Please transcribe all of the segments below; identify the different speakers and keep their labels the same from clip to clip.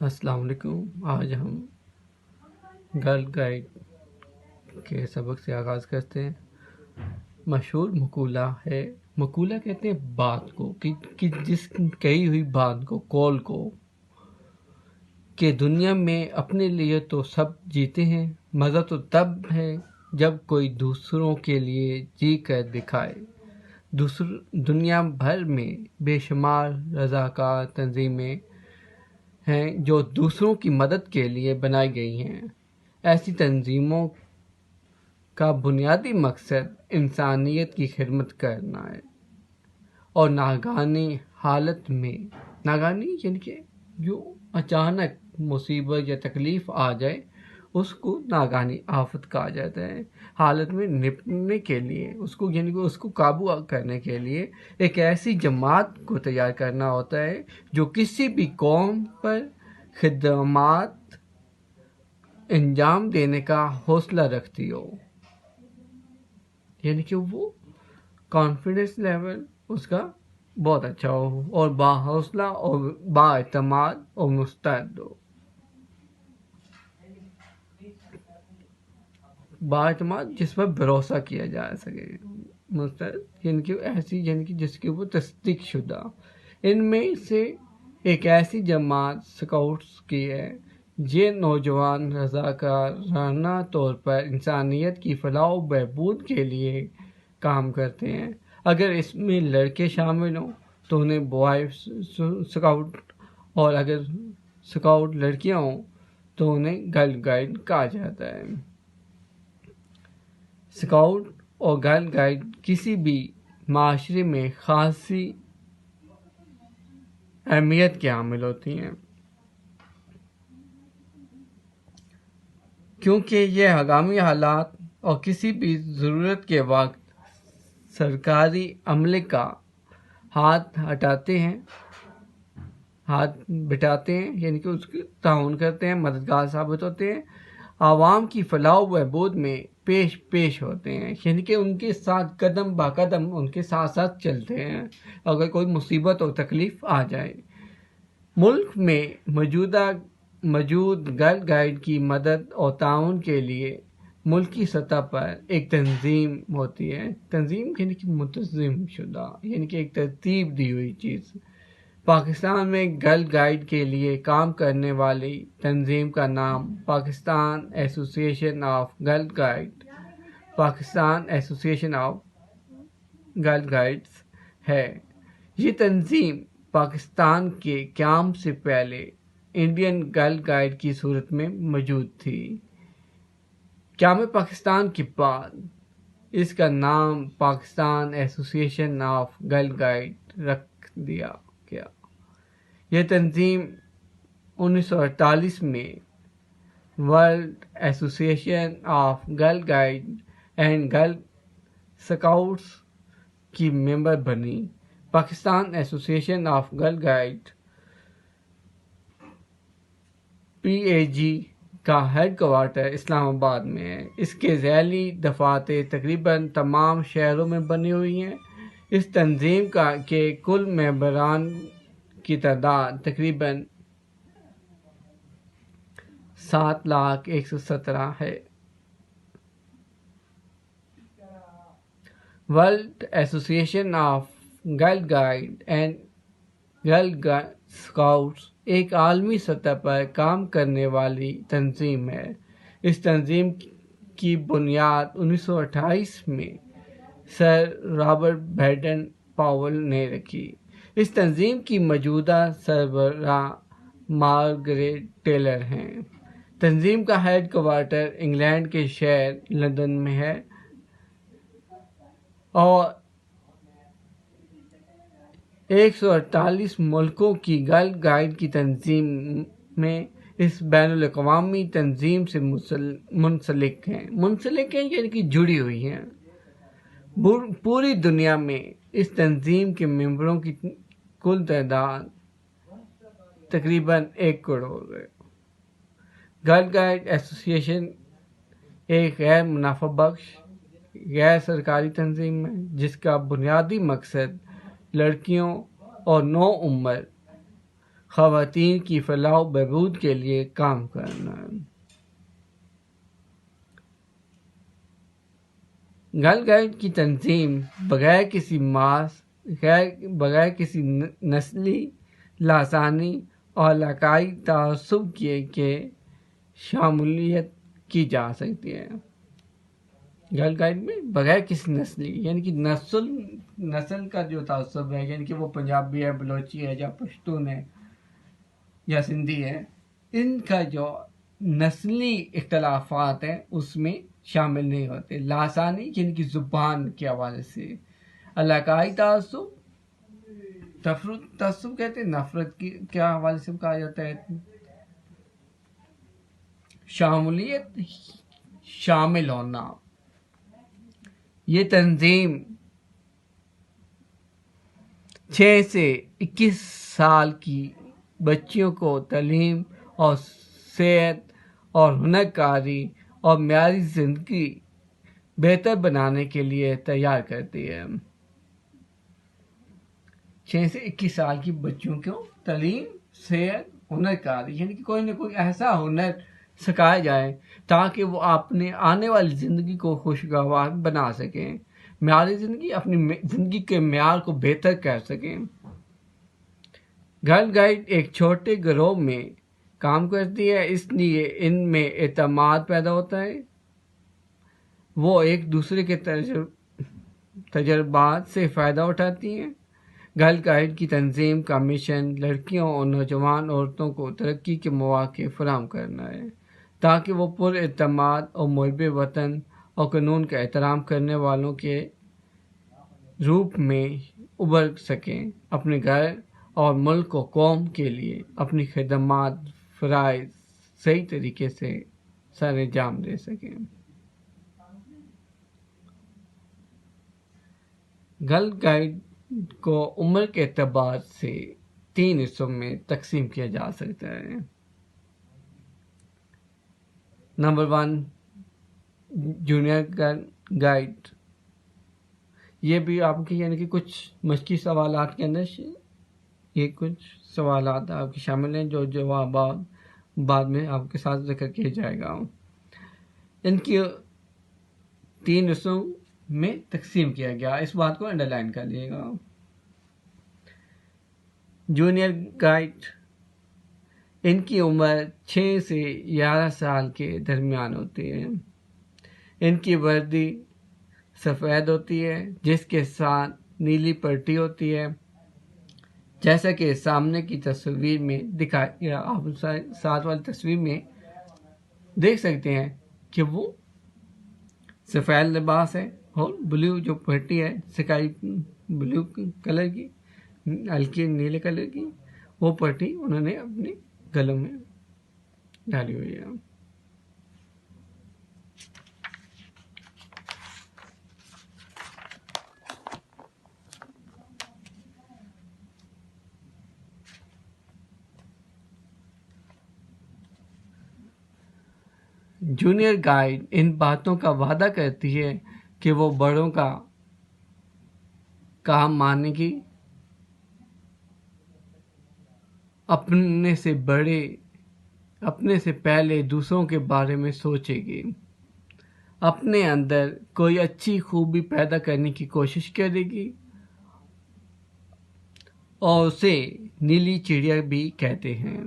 Speaker 1: السلام علیکم۔ آج ہم گرل گائیڈ کے سبق سے آغاز کرتے ہیں۔ مشہور مقولہ کہتے ہیں بات کو کہ جس کہی ہوئی بات کو قول کو کہ دنیا میں اپنے لیے تو سب جیتے ہیں، مزہ تو تب ہے جب کوئی دوسروں کے لیے جی کر دکھائے۔ دنیا بھر میں بے شمار رضاکار تنظیمیں ہیں جو دوسروں کی مدد کے لیے بنائی گئی ہیں۔ ایسی تنظیموں کا بنیادی مقصد انسانیت کی خدمت کرنا ہے اور ناگہانی حالت میں یعنی کہ جو اچانک مصیبت یا تکلیف آ جائے اس کو ناگہانی آفت کہا جاتا ہے۔ حالت میں نپٹنے کے لیے اس کو قابو کرنے کے لیے ایک ایسی جماعت کو تیار کرنا ہوتا ہے جو کسی بھی قوم پر خدمات انجام دینے کا حوصلہ رکھتی ہو، یعنی کہ وہ کانفیڈنس لیول اس کا بہت اچھا ہو اور باحوصلہ اور بااعتماد اور مستعد ہو۔ بااعتماد جس پر بھروسہ کیا جا سکے، مستعد یعنی کہ ایسی جس کی وہ تصدیق شدہ۔ ان میں سے ایک ایسی جماعت اسکاؤٹس کی ہے۔ یہ نوجوان رضاکارانہ طور پر انسانیت کی فلاح و بہبود کے لیے کام کرتے ہیں۔ اگر اس میں لڑکے شامل ہوں تو انہیں بوائے اسکاؤٹ، اور اگر اسکاؤٹ لڑکیاں ہوں تو انہیں گرل گائیڈ کہا جاتا ہے۔ اسکاؤٹ اور گرل گائیڈ کسی بھی معاشرے میں خاصی اہمیت کے حامل ہوتی ہیں، کیونکہ یہ ہنگامی حالات اور کسی بھی ضرورت کے وقت سرکاری عملے کا ہاتھ بٹاتے ہیں، یعنی کہ اس کی تعاون کرتے ہیں، مددگار ثابت ہوتے ہیں، عوام کی فلاح و بہبود میں پیش ہوتے ہیں، یعنی کہ ان کے ساتھ قدم با قدم ان کے ساتھ چلتے ہیں اگر کوئی مصیبت اور تکلیف آ جائے۔ ملک میں موجود گرل گائیڈ کی مدد اور تعاون کے لیے ملکی سطح پر ایک تنظیم ہوتی ہے۔ تنظیم یعنی کہ منتظم شدہ، یعنی کہ ایک ترتیب دی ہوئی چیز۔ پاکستان میں گرل گائیڈ کے لیے کام کرنے والی تنظیم کا نام پاکستان ایسوسی ایشن آف گرل گائیڈز ہے۔ یہ تنظیم پاکستان کے قیام سے پہلے انڈین گرل گائیڈ کی صورت میں موجود تھی۔ قیام پاکستان کے بعد اس کا نام پاکستان ایسوسی ایشن آف گرل گائیڈ رکھ دیا گیا۔ یہ تنظیم 1948 میں ورلڈ ایسوسی ایشن of girl guide and girl scouts کی ممبر بنی۔ پاکستان ایسوسی ایشن آف گرل گائیڈ PAG کا ہیڈ کوارٹر اسلام آباد میں ہے۔ اس کے ذیلی دفاتر تقریباً تمام شہروں میں بنی ہوئی ہیں۔ اس تنظیم کے کل ممبران کی تعداد تقریباً 7,117,000 ہے۔ ورلڈ ایسوسی ایشن of girl guide and girl scouts ایک عالمی سطح پر کام کرنے والی تنظیم ہے۔ اس تنظیم کی بنیاد 1928 میں سر رابرٹ بیڈن پاول نے رکھی۔ اس تنظیم کی موجودہ سربراہ مارگریٹ ٹیلر ہیں۔ تنظیم کا ہیڈ کوارٹر انگلینڈ کے شہر لندن میں ہے اور 148 ملکوں کی گرل گائیڈ کی تنظیمیں اس بین الاقوامی تنظیم سے منسلک ہیں، یعنی کہ جڑی ہوئی ہیں۔ پوری دنیا میں اس تنظیم کے ممبروں کی کل تعداد تقریباً 1 کروڑ ہے۔ گرل گائیڈ ایسوسی ایشن ایک غیر منافع بخش غیر سرکاری تنظیم ہے جس کا بنیادی مقصد لڑکیوں اور نوعمر خواتین کی فلاح و بہبود کے لیے کام کرنا. گرل گائیڈ کی تنظیم بغیر کسی نسلی لسانی اور علاقائی تعصب کے شمولیت کی جا سکتی ہے. گرل گائیڈ میں بغیر کسی نسلی یعنی کہ نسل کا جو تعصب ہے، یعنی کہ وہ پنجابی ہے، بلوچی ہے، یا پشتون ہے یا سندھی ہے، ان کا جو نسلی اختلافات ہیں اس میں شامل نہیں ہوتے. لاسانی یعنی کہ زبان کے حوالے سے. علاقائی تعصب کہتے ہیں، نفرت کے حوالے سے کہا جاتا ہے. شمولیت، شامل ہونا. یہ تنظیم 6 سے 21 سال کی بچیوں کو تعلیم اور صحت اور ہنر کاری اور معیاری زندگی بہتر بنانے کے لیے تیار کرتی ہے. 6 سے 21 سال کی بچیوں کو تعلیم، صحت، ہنر کاری یعنی کہ کوئی نہ کوئی ایسا ہنر سکھایا جائے تاکہ وہ اپنے آنے والی زندگی کو خوشگوار بنا سکیں، معیاری زندگی، اپنی زندگی کے معیار کو بہتر کر سکیں. گرل گائیڈ ایک چھوٹے گروہ میں کام کرتی ہے، اس لیے ان میں اعتماد پیدا ہوتا ہے. وہ ایک دوسرے کے تجربات سے فائدہ اٹھاتی ہیں. گرل گائیڈ کی تنظیم کا مشن لڑکیوں اور نوجوان عورتوں کو ترقی کے مواقع فراہم کرنا ہے تاکہ وہ پر اعتماد اور محب وطن اور قانون کا احترام کرنے والوں کے روپ میں ابھر سکیں، اپنے گھر اور ملک و قوم کے لیے اپنی خدمات فرائض صحیح طریقے سے سر انجام دے سکیں. گرل گائیڈ کو عمر کے اعتبار سے 3 حصوں میں تقسیم کیا جا سکتا ہے. Number 1، junior girl guide. یہ بھی آپ کے یعنی کہ کچھ مشقی سوالات کے اندر یہ کچھ سوالات آپ کے شامل ہیں جو جوابات بعد میں آپ کے ساتھ ذکر کیا جائے گا. ان کی 3 حصوں میں تقسیم کیا گیا، اس بات کو انڈر لائن کر لیے گا. جونیئر گائیڈ، ان کی عمر 6 سے 11 سال کے درمیان ہوتی ہے. ان کی وردی سفید ہوتی ہے جس کے ساتھ نیلی پٹی ہوتی ہے، جیسا کہ سامنے کی تصویر میں دکھایا گیا. آپ ساتھ والی تصویر میں دیکھ سکتے ہیں کہ وہ سفید لباس ہے اور بلو جو پٹی ہے سکائی بلو کلر کی، ہلکی نیلے کلر کی، وہ پٹی انہوں نے اپنے گلوں میں ڈالی ہوئی ہے. جونیئر گائیڈ ان باتوں کا وعدہ کرتی ہے کہ وہ بڑوں کا کام ماننے گی، اپنے سے پہلے دوسروں کے بارے میں سوچے گی، اپنے اندر کوئی اچھی خوبی پیدا کرنے کی کوشش کرے گی، اور اسے نیلی چڑیا بھی کہتے ہیں.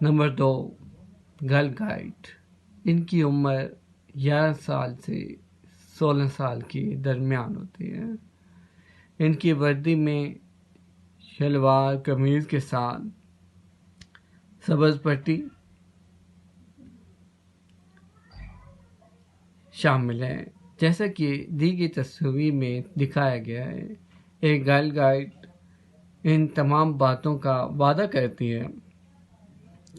Speaker 1: Number 2، girl guide. ان کی عمر 11 سال سے 16 سال کے درمیان ہوتی ہے. ان کی وردی میں شلوار قمیض کے ساتھ سبز پٹی شامل ہے، جیسا کہ دی گئی تصویر میں دکھایا گیا ہے. ایک گرل گائیڈ ان تمام باتوں کا وعدہ کرتی ہے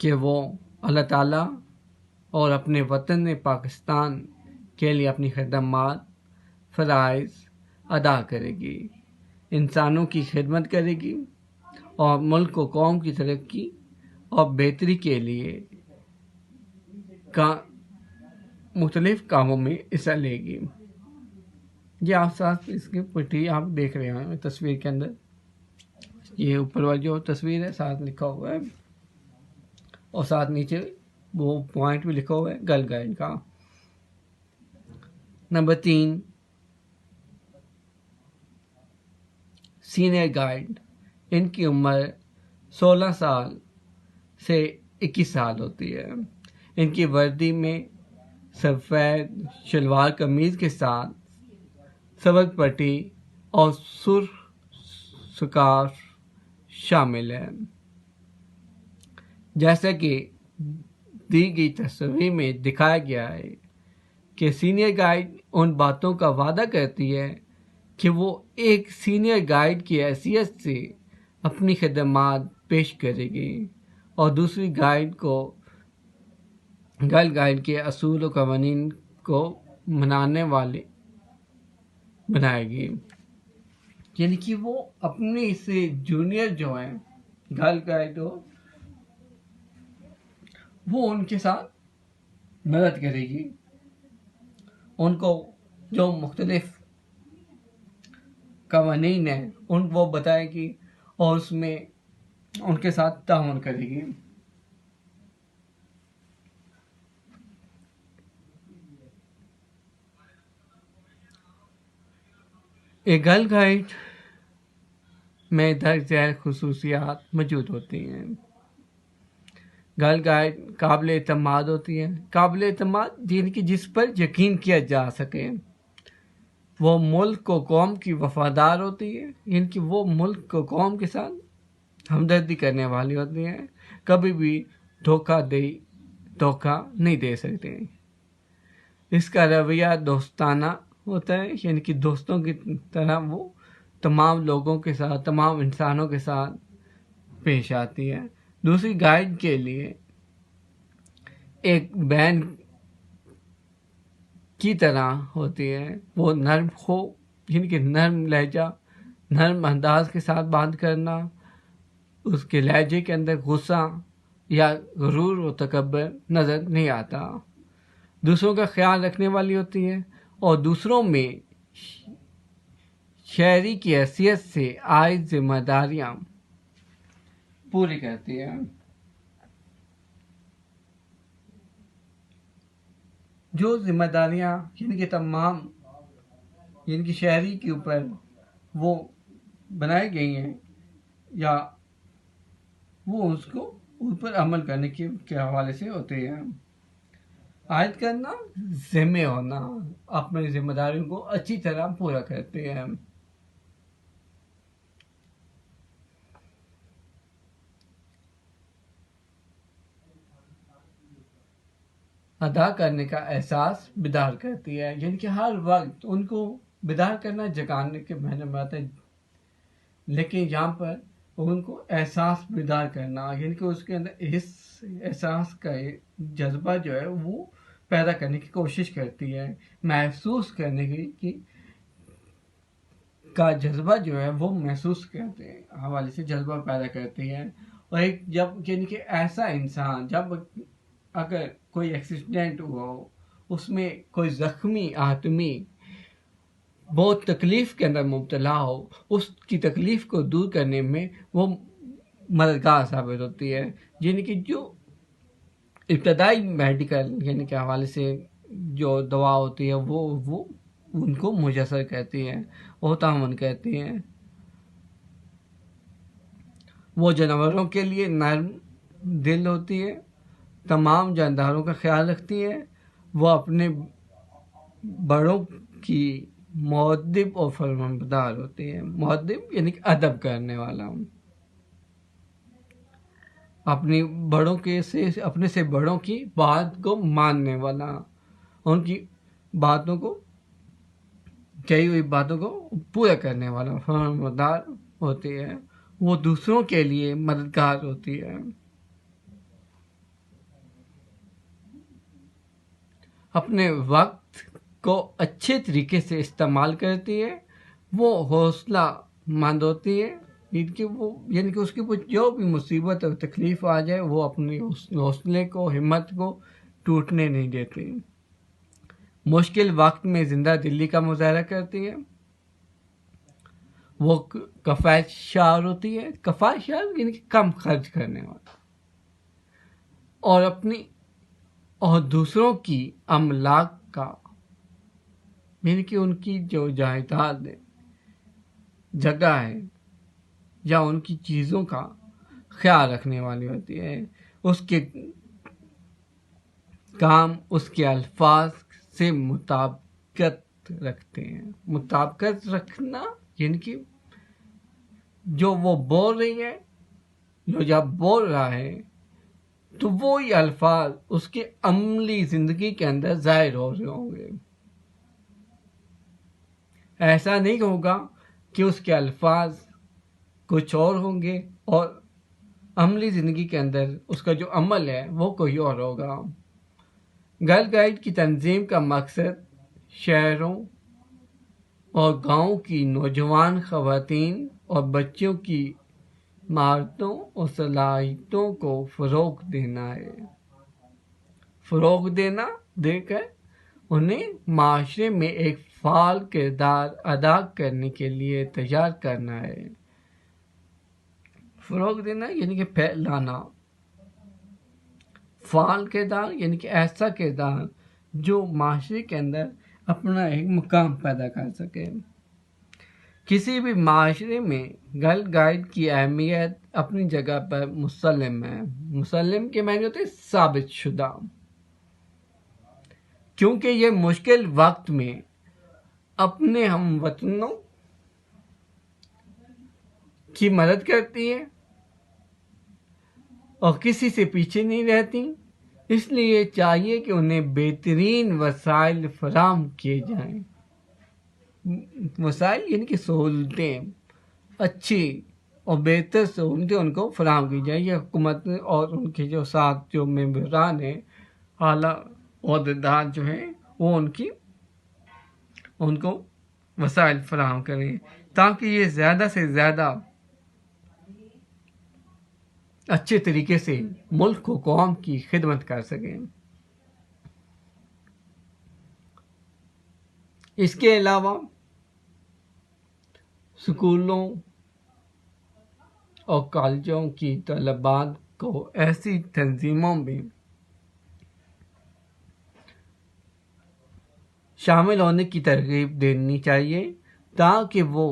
Speaker 1: کہ وہ اللہ تعالیٰ اور اپنے وطن پاکستان کے لیے اپنی خدمات فرائض ادا کرے گی، انسانوں کی خدمت کرے گی اور ملک و قوم کی ترقی اور بہتری کے لیے مختلف کاموں میں حصہ لے گی. یہ آپ ساتھ اس کی پٹی آپ دیکھ رہے ہیں تصویر کے اندر، یہ اوپر والی جو تصویر ہے ساتھ لکھا ہوا ہے، اور ساتھ نیچے وہ پوائنٹ بھی لکھا ہوا ہے گرل گائیڈ کا۔ Number 3، senior guide. ان کی عمر 16 سال سے 21 سال ہوتی ہے۔ ان کی وردی میں سفید شلوار قمیض کے ساتھ سبز پٹی اور سرخ سکارف شامل ہے۔ جیسا کہ دی گئی تصویر میں دکھایا گیا ہے کہ سینئر گائیڈ ان باتوں کا وعدہ کرتی ہے کہ وہ ایک سینئر گائیڈ کی حیثیت سے اپنی خدمات پیش کرے گی اور دوسری گائیڈ کو گرل گائیڈ کے اصول و قوانین کو منانے والی بنائے گی، یعنی کہ وہ اپنی سے جونیئر جو ہیں گرل گائیڈ ہو وہ ان کے ساتھ مدد کرے گی، ان کو جو مختلف قوانین ہیں ان وہ بتائے گی اور اس میں ان کے ساتھ تعاون کرے گی۔ ایک گرل گائیڈ میں درج ذیل خصوصیات موجود ہوتی ہیں۔ گرل گائیڈ قابل اعتماد ہوتی ہے۔ قابل اعتماد یعنی کہ جس پر یقین کیا جا سکے۔ وہ ملک و قوم کی وفادار ہوتی ہے، یعنی کہ وہ ملک و قوم کے ساتھ ہمدردی کرنے والی ہوتی ہیں، کبھی بھی دھوکہ نہیں دے سکتے۔ اس کا رویہ دوستانہ ہوتا ہے، یعنی کہ دوستوں کی طرح وہ تمام لوگوں کے ساتھ، تمام انسانوں کے ساتھ پیش آتی ہے۔ دوسری گائیڈ کے لیے ایک بہن کی طرح ہوتی ہے۔ وہ نرم یعنی کہ نرم لہجہ، نرم انداز کے ساتھ بات کرنا، اس کے لہجے کے اندر غصہ یا غرور و تکبر نظر نہیں آتا۔ دوسروں کا خیال رکھنے والی ہوتی ہے اور دوسروں میں شہری کی حیثیت سے عائد ذمہ داریاں پوری کرتی ہے۔ جو ذمہ داریاں یعنی کہ تمام یعنی کہ شہری کے اوپر وہ بنائی گئی ہیں یا وہ اس کو اوپر عمل کرنے کے حوالے سے ہوتے ہیں۔ عائد کرنا، ذمہ ہونا، اپنی ذمہ داریوں کو اچھی طرح پورا کرتے ہیں۔ ادا کرنے کا احساس بیدار کرتی ہے، یعنی کہ ہر وقت ان کو بیدار کرنا جگانے کے معنی میں آتا ہے، لیکن یہاں پر ان کو احساس بیدار کرنا یعنی کہ اس کے اندر اس احساس کا جذبہ جو ہے وہ پیدا کرنے کی کوشش کرتی ہے، محسوس کرنے کی کا جذبہ جو ہے وہ محسوس کرتے ہیں حوالے سے جذبہ پیدا کرتی ہے۔ اور ایک جب یعنی کہ ایسا انسان جب اگر کوئی ایکسیڈنٹ ہوا ہو، اس میں کوئی زخمی آدمی بہت تکلیف کے اندر مبتلا ہو، اس کی تکلیف کو دور کرنے میں وہ مددگار ثابت ہوتی ہے، یعنی کہ جو ابتدائی میڈیکل یعنی کہ حوالے سے جو دوا ہوتی ہے وہ ان کو میسر کرتی ہے، وہ تعاون کرتی ہیں۔ وہ جانوروں کے لیے نرم دل ہوتی ہے، تمام جانداروں کا خیال رکھتی ہے، وہ اپنے بڑوں کی مؤدب اور فرمانبردار ہوتی ہے۔ مؤدب یعنی کہ ادب کرنے والا، اپنے سے بڑوں کی بات کو ماننے والا، ان کی باتوں کو کہی ہوئی باتوں کو پورا کرنے والا فرمانبردار ہوتی ہے۔ وہ دوسروں کے لیے مددگار ہوتی ہے، اپنے وقت کو اچھے طریقے سے استعمال کرتی ہے، وہ حوصلہ مند ہوتی ہے، یعنی کہ اس کے اوپر جو بھی مصیبت اور تکلیف آ جائے وہ اپنے حوصلے کو، ہمت کو ٹوٹنے نہیں دیتی۔ مشکل وقت میں زندہ دلی کا مظاہرہ کرتی ہے. وہ کفایت شعار ہوتی ہے. کفایت شعار یعنی کہ کم خرچ کرنے والا، اور اپنی اور دوسروں کی املاک کا یعنی کہ ان کی جو جائیداد ہے، جگہ ہے یا ان کی چیزوں کا خیال رکھنے والی ہوتی ہے. اس کے کام اس کے الفاظ سے مطابقت رکھتے ہیں. مطابقت رکھنا یعنی کہ جو وہ بول رہی ہے، جو جب بول رہا ہے تو وہی الفاظ اس کے عملی زندگی کے اندر ظاہر ہو رہے ہوں گے. ایسا نہیں ہوگا کہ اس کے الفاظ کچھ اور ہوں گے اور عملی زندگی کے اندر اس کا جو عمل ہے وہ کوئی اور ہوگا. گرل گائیڈ کی تنظیم کا مقصد شہروں اور گاؤں کی نوجوان خواتین اور بچوں کی مہارتوں اور صلاحیتوں کو فروغ دینا ہے. فروغ دینا دے کر انہیں معاشرے میں ایک فعال کردار ادا کرنے کے لیے تیار کرنا ہے. فروغ دینا یعنی کہ پھیلانا، فعال کردار یعنی کہ ایسا کردار جو معاشرے کے اندر اپنا ایک مقام پیدا کر سکے. کسی بھی معاشرے میں گرل گائیڈ کی اہمیت اپنی جگہ پر مسلم ہے. مسلم کے معنی ہوتے ہیں ثابت شدہ، کیونکہ یہ مشکل وقت میں اپنے ہم وطنوں کی مدد کرتی ہے اور کسی سے پیچھے نہیں رہتی. اس لیے چاہیے کہ انہیں بہترین وسائل فراہم کیے جائیں. وسائل یعنی کہ سہولتیں، اچھی اور بہتر سہولتیں ان کو فراہم کی جائیں. یہ حکومت اور ان کے جو ساتھ جو ممبران ہیں، اعلیٰ عہدیدار جو ہیں، وہ ان کو وسائل فراہم کریں تاکہ یہ زیادہ سے زیادہ اچھے طریقے سے ملک و قوم کی خدمت کر سکیں. اس کے علاوہ اسکولوں اور کالجوں کی طلباء کو ایسی تنظیموں میں شامل ہونے کی ترغیب دینی چاہیے تاکہ وہ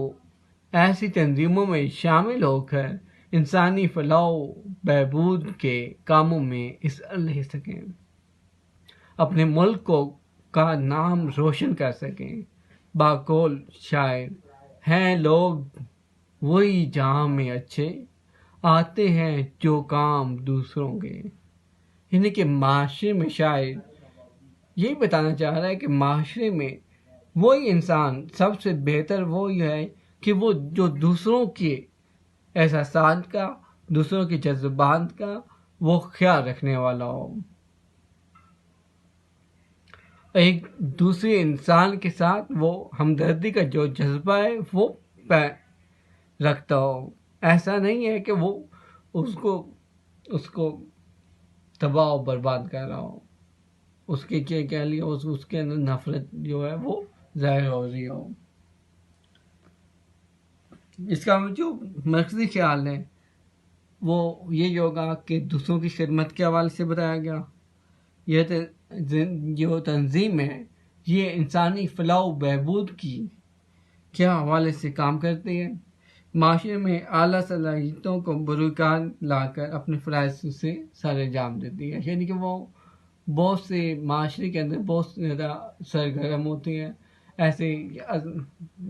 Speaker 1: ایسی تنظیموں میں شامل ہو کر انسانی فلاح و بہبود کے کاموں میں حصہ لے سکیں، اپنے ملک کا نام روشن کر سکیں. باقول شاعر ہیں لوگ وہی جہاں میں اچھے، آتے ہیں جو کام دوسروں کے. یعنی کہ معاشرے میں شاعر یہی بتانا چاہ رہا ہے کہ معاشرے میں وہی انسان سب سے بہتر وہی ہے کہ وہ جو دوسروں کے احساسات کا، دوسروں کے جذبات کا وہ خیال رکھنے والا ہو، ایک دوسرے انسان کے ساتھ وہ ہمدردی کا جو جذبہ ہے وہ رکھتا ہو. ایسا نہیں ہے کہ وہ اس کو تباہ و برباد کر رہا ہو، اس کے کہہ لیے اس کے اندر نفرت جو ہے وہ ظاہر ہو رہی ہو. اس کا جو مرکزی خیال ہے وہ یہ ہوگا کہ دوسروں کی خدمت کے حوالے سے بتایا گیا. یہ جو تنظیم ہے یہ انسانی فلاح و بہبود کے حوالے سے کام کرتی ہے، معاشرے میں اعلیٰ صلاحیتوں کو بروئے کار لا کر اپنے فرائض سے سر انجام دیتی ہے. یعنی کہ وہ بہت سے معاشرے کے اندر بہت زیادہ سرگرم ہوتی ہیں. ایسے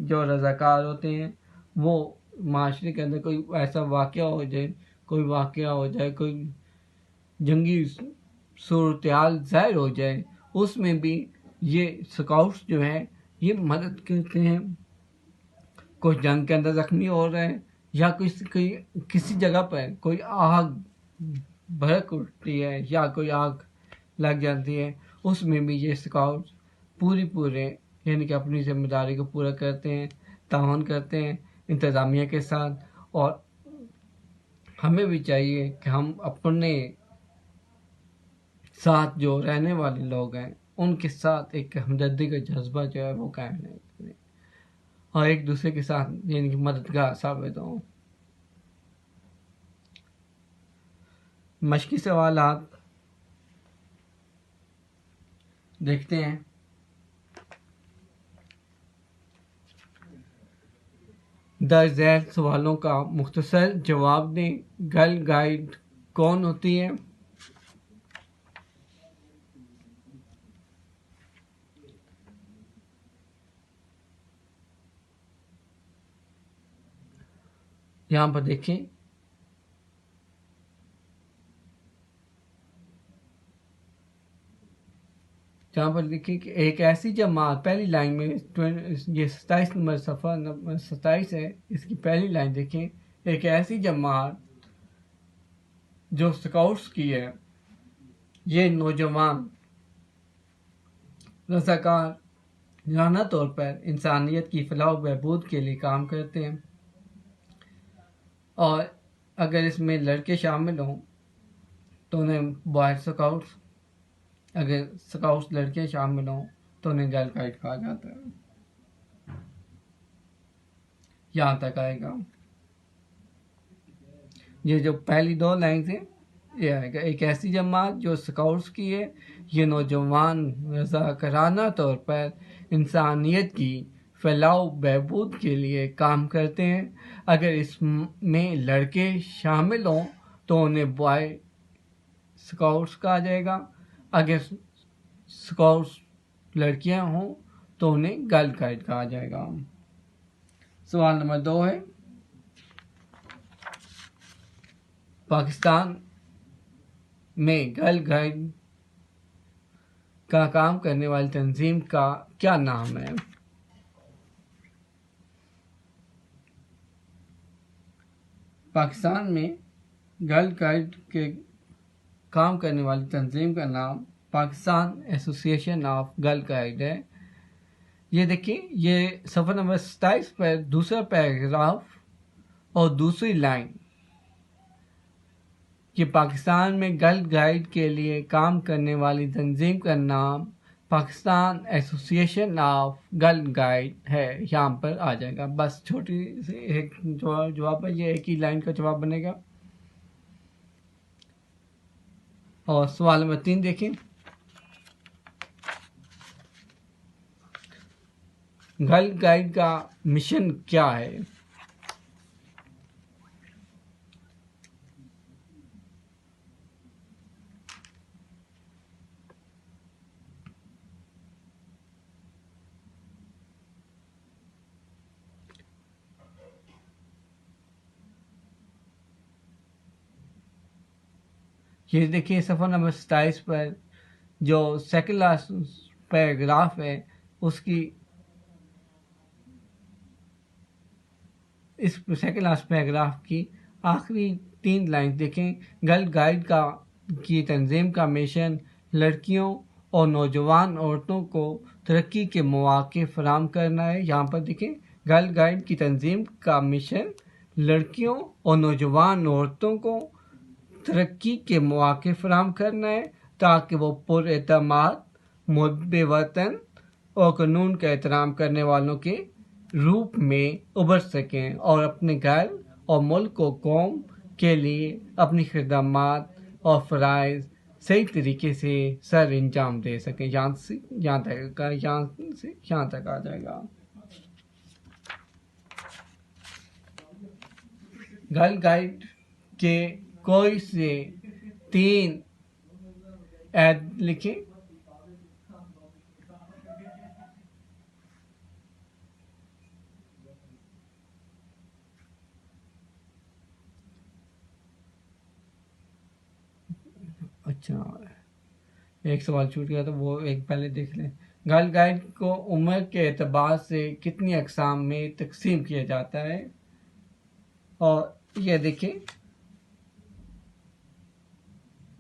Speaker 1: جو رضاکار ہوتے ہیں وہ معاشرے کے اندر کوئی ایسا واقعہ ہو جائے، کوئی جنگی صورتحال ظاہر ہو جائے، اس میں بھی یہ سکاؤٹس جو ہیں یہ مدد کرتے ہیں. کوئی جنگ کے اندر زخمی ہو رہے ہیں یا کسی جگہ پر کوئی آگ بھڑک اٹھتی ہے یا کوئی آگ لگ جاتی ہے، اس میں بھی یہ سکاؤٹس پورے یعنی کہ اپنی ذمہ داری کو پورا کرتے ہیں، تعاون کرتے ہیں انتظامیہ کے ساتھ. اور ہمیں بھی چاہیے کہ ہم اپنے ساتھ جو رہنے والے لوگ ہیں ان کے ساتھ ایک ہمدردی کا جذبہ جو ہے وہ قائم نہیں کریں اور ایک دوسرے کے ساتھ یعنی کہ مددگار ثابت ہوں۔ مشقی سوالات دیکھتے ہیں۔ درج ذیل سوالوں کا مختصر جواب دیں۔ گرل گائیڈ کون ہوتی ہے؟ یہاں پر دیکھیں، جہاں پر دیکھیں کہ ایک ایسی جماعت، پہلی لائن میں یہ 27 نمبر صفحہ نمبر 27 ہے، اس کی پہلی لائن دیکھیں، ایک ایسی جماعت جو سکاؤٹس کی ہے، یہ نوجوان رضاکار جانہ طور پر انسانیت کی فلاح و بہبود کے لیے کام کرتے ہیں، اور اگر اس میں لڑکے شامل ہوں تو انہیں بوائے سکاؤٹس، اگر سکاؤٹس لڑکے شامل ہوں تو انہیں گرل گائیڈ کہا جاتا ہے۔ یہاں تک آئے گا۔ یہ جو پہلی دو لائنز ہیں یہ آئے گا، ایک ایسی جماعت جو سکاؤٹس کی ہے، یہ نوجوان رضاکارانہ طور پر انسانیت کی فلاح و بہبود کے لیے کام کرتے ہیں، اگر اس میں لڑکے شامل ہوں تو انہیں بوائے سکاؤٹس کہا جائے گا، اگر سکاؤٹس لڑکیاں ہوں تو انہیں گرل گائیڈ کہا جائے گا۔ سوال نمبر 2 ہے، پاکستان میں گرل گائیڈ کا کام کرنے والی تنظیم کا کیا نام ہے؟ پاکستان میں گرل گائیڈ کے کام کرنے والی تنظیم کا نام پاکستان ایسوسی ایشن آف گرل گائیڈ ہے۔ یہ دیکھیں، یہ صفحہ نمبر 27 پر دوسرا پیراگراف اور دوسری لائن، کہ پاکستان میں گرل گائیڈ کے لیے کام کرنے والی تنظیم کا نام پاکستان ایسوسی ایشن آف گرل گائیڈ ہے، یہاں پر آ جائے گا۔ بس چھوٹی سی ایک جواب ہے، یہ ایک ہی لائن کا جواب بنے گا۔ اور سوال نمبر 3 دیکھیں، گرل گائیڈ کا مشن کیا ہے؟ یہ دیکھیے صفحہ نمبر 27 پر جو سیکنڈ لاسٹ پیراگراف ہے، اس کی اس سیکنڈ لاسٹ پیراگراف کی آخری 3 لائن دیکھیں۔ گرل گائیڈ کی تنظیم کا مشن لڑکیوں اور نوجوان عورتوں کو ترقی کے مواقع فراہم کرنا ہے۔ یہاں پر دیکھیں، گرل گائیڈ کی تنظیم کا مشن لڑکیوں اور نوجوان عورتوں کو ترقی کے مواقع فراہم کرنا ہے تاکہ وہ پر اعتماد، محب وطن اور قانون کا احترام کرنے والوں کے روپ میں ابھر سکیں اور اپنے گھر اور ملک و قوم کے لیے اپنی خدمات اور فرائض صحیح طریقے سے سر انجام دے سکیں۔ یہاں تک آ جائے گا۔ گرل گائیڈ کے کوئی سے 3 عہد لکھیں۔ اچھا، ایک سوال چھوٹ گیا تو وہ ایک پہلے دیکھ لیں۔ گرل گائیڈ کو عمر کے اعتبار سے کتنی اقسام میں تقسیم کیا جاتا ہے؟ اور یہ دیکھیں،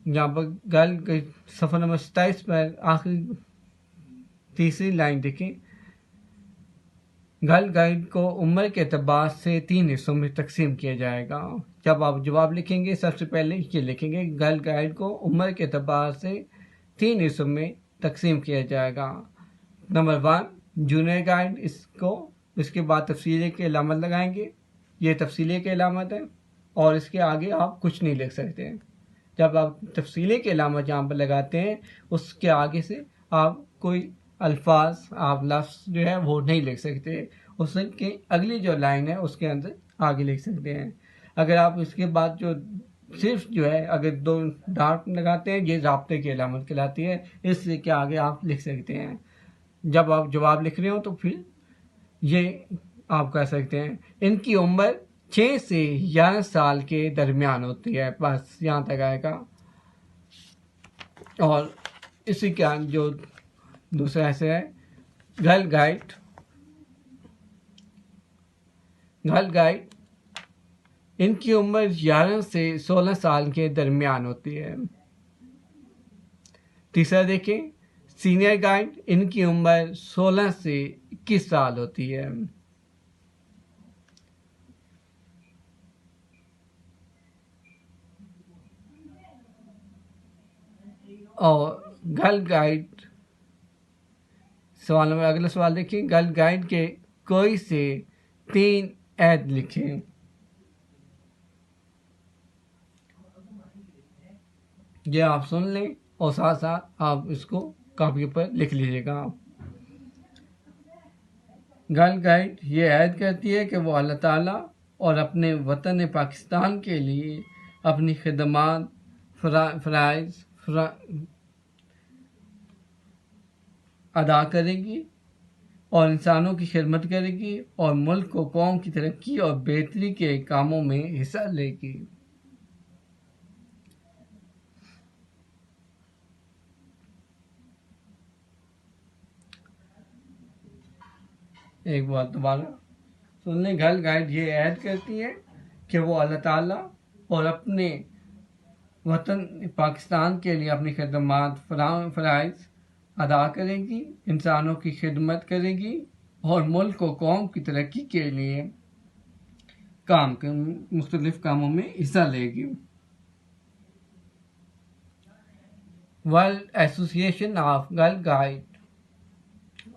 Speaker 1: یہاں پر گرل صفحہ نمبر 27 پر آخری تیسری لائن دیکھیں، گرل گائیڈ کو عمر کے اعتبار سے 3 حصوں میں تقسیم کیا جائے گا۔ جب آپ جواب لکھیں گے سب سے پہلے یہ لکھیں گے، گرل گائیڈ کو عمر کے اعتبار سے 3 حصوں میں تقسیم کیا جائے گا۔ نمبر 1 جونیئر گائیڈ، اس کے بعد تفصیلی کی علامت لگائیں گے، یہ تفصیلی کی علامت ہے اور اس کے آگے آپ کچھ نہیں لکھ سکتے۔ جب آپ تفصیلی کی علامت جہاں پر لگاتے ہیں اس کے آگے سے آپ کوئی الفاظ، آپ لفظ جو ہے وہ نہیں لکھ سکتے، اس کی اگلی جو لائن ہے اس کے اندر آگے لکھ سکتے ہیں۔ اگر آپ اس کے بعد جو صرف جو ہے اگر 2 ڈاٹ لگاتے ہیں، یہ رابطے کی علامت کہلاتی ہے، اس سے کے آگے آپ لکھ سکتے ہیں۔ جب آپ جواب لکھ رہے ہو تو پھر یہ آپ کہہ سکتے ہیں ان کی عمر 6 سے 11 سال کے درمیان ہوتی ہے، بس یہاں تک آئے گا۔ اور اسی کا جو دوسرا ایسے ہے گرل گائیڈ، ان کی عمر 11 سے 16 سال کے درمیان ہوتی ہے۔ تیسرا دیکھیں سینئر گائیڈ، ان کی عمر 16 سے 21 سال ہوتی ہے۔ اور گرل گائیڈ سوال میں اگلا سوال دیکھیں، گرل گائیڈ کے کوئی سے 3 عہد لکھیں۔ یہ آپ سن لیں اور ساتھ ساتھ آپ اس کو کاپی پر لکھ لیجیے گا۔ گرل گائیڈ یہ عہد کرتی ہے کہ وہ اللہ تعالیٰ اور اپنے وطن پاکستان کے لیے اپنی خدمات، فرائض ادا کرے گی اور انسانوں کی خدمت کرے گی اور ملک و قوم کی ترقی اور بہتری کے کاموں میں حصہ لے گی۔ ایک بات دوبارہ سن لیں، گرل گائیڈ یہ عہد کرتی ہے کہ وہ اللہ تعالیٰ اور اپنے وطن پاکستان کے لیے اپنی خدمات، فرائض ادا کرے گی، انسانوں کی خدمت کرے گی اور ملک و قوم کی ترقی کے لیے مختلف کاموں میں حصہ لے گی۔ ورلڈ ایسوسی ایشن آف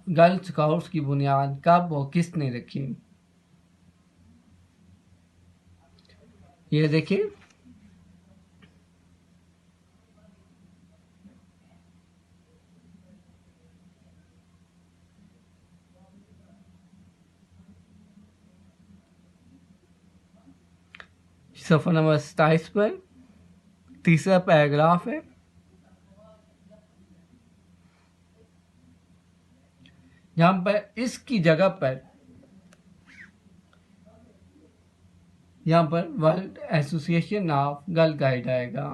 Speaker 1: گرل اسکاؤٹس کی بنیاد کب اور کس نے رکھی؟ یہ دیکھیں صفحہ نمبر 27 پر تیسرا پیراگراف ہے۔ یہاں پر اس کی جگہ پر یہاں پر ورلڈ ایسوسی ایشن آف گرل گائیڈ آئے گا۔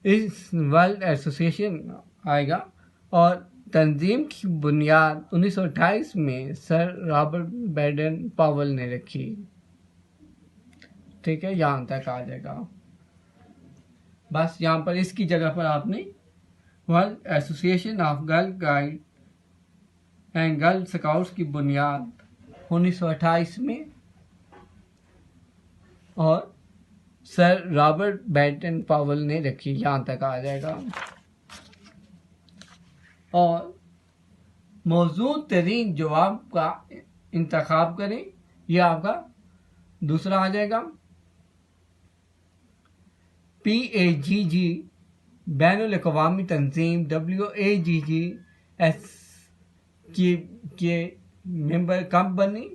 Speaker 1: اس ورلڈ ایسوسی ایشن آئے گا اور تنظیم کی بنیاد 1928 میں سر رابرٹ بیڈن پاول نے رکھی۔ ٹھیک ہے، یہاں تک آ جائے گا۔ بس یہاں پر اس کی جگہ پر آپ نے ورلڈ ایسوسی ایشن of girl guide and girl scouts کی بنیاد 1928 میں اور سر رابرٹ بیڈن پاول نے رکھی، یہاں تک آ جائے گا۔ اور موزوں ترین جواب کا انتخاب کریں، یہ آپ کا دوسرا آ جائے گا۔ PAGG بین الاقوامی تنظیم WAGGS کے ممبر کب بنی؟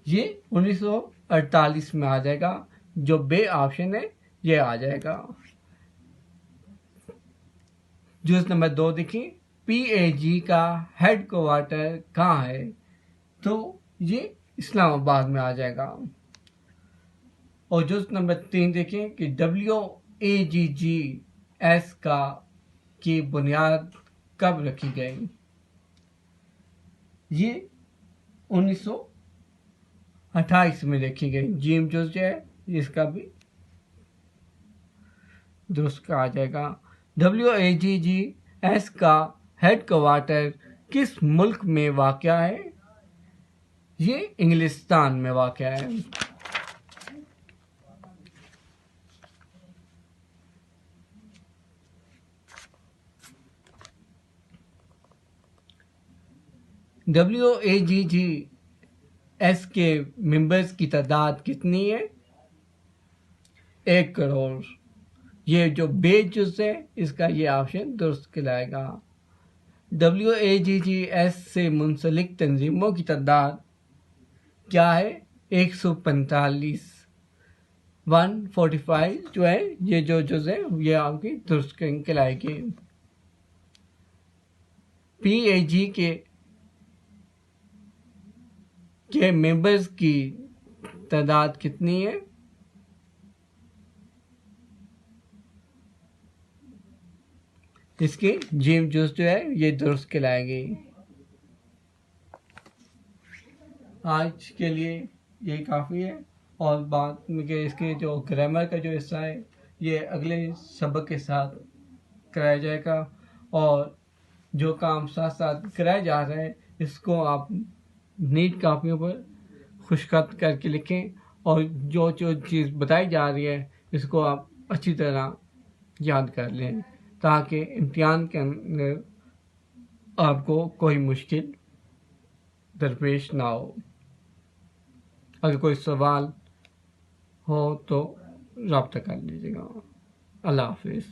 Speaker 1: یہ 1948 میں آ جائے گا، جو بے آپشن ہے یہ آ جائے گا۔ جز نمبر 2 دیکھیں، PAG کا ہیڈ کوارٹر کہاں ہے؟ تو یہ اسلام آباد میں آ جائے گا۔ اور جز نمبر 3 دیکھیں کہ WAGGS کی بنیاد کب رکھی گئی؟ یہ 1928 میں رکھی گئی۔ جیم جز جو ہے اس کا بھی درست آ جائے گا۔ WAGGS کا ہیڈ کوارٹر کس ملک میں واقع ہے؟ یہ انگلستان میں واقع ہے۔ WAGGS کے ممبرز کی تعداد کتنی ہے؟ 1 کروڑ. یہ جو بے جز ہے اس کا یہ آپشن درست کہلائے گا. WAGGS سے منسلک تنظیموں کی تعداد کیا ہے؟ 145. 145 جو ہے یہ جو جز ہے یہ آپ کی درست کہلائے گی. PAG کے ممبرز کی تعداد کتنی ہے؟ اس کی جیم جز جو ہے یہ درست کہلائے گی. آج کے لیے یہ کافی ہے، اور بات کہ اس کے جو گرامر کا جو حصہ ہے یہ اگلے سبق کے ساتھ کرایا جائے گا، اور جو کام ساتھ ساتھ کرایا جا رہا ہے اس کو آپ نیٹ کاپیوں پر خشخط کر کے لکھیں، اور جو چیز بتائی جا رہی ہے اس کو آپ اچھی طرح یاد کر لیں تاکہ امتحان کے اندر آپ کو کوئی مشکل درپیش نہ ہو. اگر کوئی سوال ہو تو رابطہ کر لیجیے گا. اللہ حافظ.